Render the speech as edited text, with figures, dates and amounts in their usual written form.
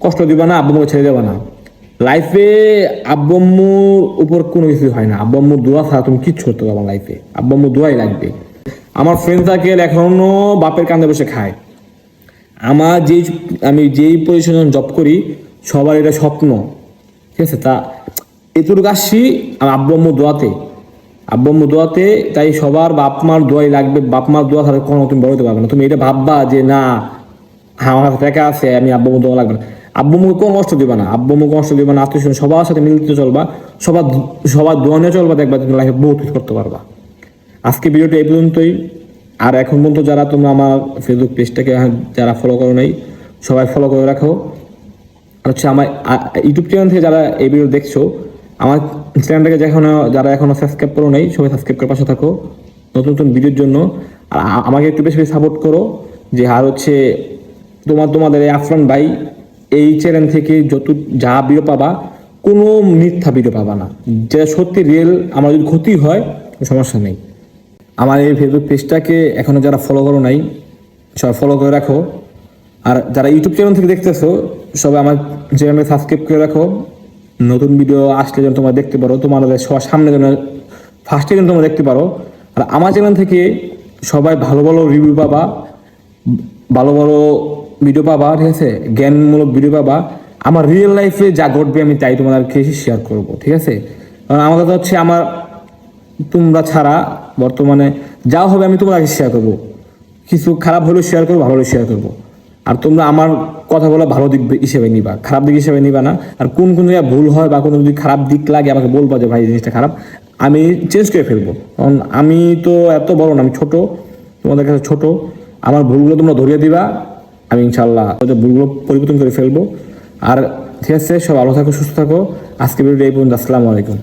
কষ্ট দিবা না, আব্বু আম্মুকে ছেড়ে দেবা না। লাইফে আব্বু আম্মুর উপর কোনো কিছু হয় না, আব্বু আম্মুর দোয়া ছাড়া তুমি কিচ্ছু করতে পারবা লাইফে, আব্বু আম্মুর দোয়াই লাগবে। আমার ফ্রেন্ড সার্কেল এখনো বাপের কান্দে বসে খায়। আমি যেই পজিশনে জব করি সবার এটা স্বপ্ন, ঠিক আছে। তা এটুকু আসছি আমার আব্বু আম্মুর দোয়াতে, তাই সবার বাপ মার দোয়াই লাগবে। বাপ মার দোয়া ছাড়া কোনো তুমি বলতে পারবে না। তুমি এটা ভাববা যে না হ্যাঁ আমার কাছে টাকা আছে, আমি আব্বু আম্মুর দোয়া লাগবে না। আব্বু আম্মুকে কোনো কষ্ট দিবা না, আত্মীয় স্বজন সবার সাথে মিলিত চলবা, সবার দোয়া নিয়ে চলবা, দেখবা তুমি লাইফে বহুত কিছু করতে পারবা। আজকে ভিডিওটা এই পর্যন্তই। আর এখন পর্যন্ত যারা তোমরা আমার ফেসবুক পেজটাকে যারা ফলো করো নাই, সবাই ফলো করে রাখো। আর হচ্ছে আমার ইউটিউব চ্যানেল থেকে যারা এই ভিডিও দেখছো, আমার চ্যানেলটাকে যারা এখনো সাবস্ক্রাইব করো নাই, সবাই সাবস্ক্রাইব করে পাশে থাকো নতুন নতুন ভিডিওর জন্য। আর আমাকে একটু বেশি বেশি সাপোর্ট করো। যে আর হচ্ছে তোমাদের এই আফরান ভাই এই চ্যানেল থেকে যা ভিডিও পাবা, কোনো মিথ্যা ভিডিও পাবা না, যেটা সত্যি রিয়েল। আমার যদি ক্ষতি হয় সমস্যা নেই। আমার এই ফেসবুক পেজটাকে এখনো যারা ফলো করো নাই, সবাই ফলো করে রাখো। আর যারা ইউটিউব চ্যানেল থেকে দেখতেছো, সবাই আমার চ্যানেলকে সাবস্ক্রাইব করে রাখো। নতুন ভিডিও আসলে যেন তোমরা দেখতে পারো, তোমাদের সবার সামনে যেন ফার্স্টে যেন তোমরা দেখতে পারো। আর আমার চ্যানেল থেকে সবাই ভালো ভালো রিভিউ পাবা, ভালো ভালো ভিডিও পাবা, ঠিক আছে, জ্ঞানমূলক ভিডিও পাবা। আমার রিয়েল লাইফে যা ঘটবে আমি তাই তোমাদেরকে শেয়ার করব, ঠিক আছে। কারণ আমাদের হচ্ছে তোমরা ছাড়া বর্তমানে যা হবে আমি তোমাকে শেয়ার করবো। কিছু খারাপ হলেও শেয়ার করবো, ভালো হলেও শেয়ার করবো। আর তোমরা আমার কথা বলা ভালো দিক হিসেবে নিবা, খারাপ দিক হিসেবে নিবা না। আর কোন জায়গায় ভুল হয় বা কোনো যদি খারাপ দিক লাগে আমাকে বলবা যে ভাই জিনিসটা খারাপ, আমি চেঞ্জ করে ফেলবো। কারণ আমি তো এত বড় না, আমি ছোট, তোমাদের কাছে ছোট। আমার ভুলগুলো তোমরা ধরিয়ে দিবা, আমি ইনশাল্লাহ ভুলগুলো পরিবর্তন করে ফেলবো। আর ঠিক আছে, সব ভালো থাকো, সুস্থ থাকো। আজকে ভিডিওটা এই পর্যন্ত। আসসালামু আলাইকুম।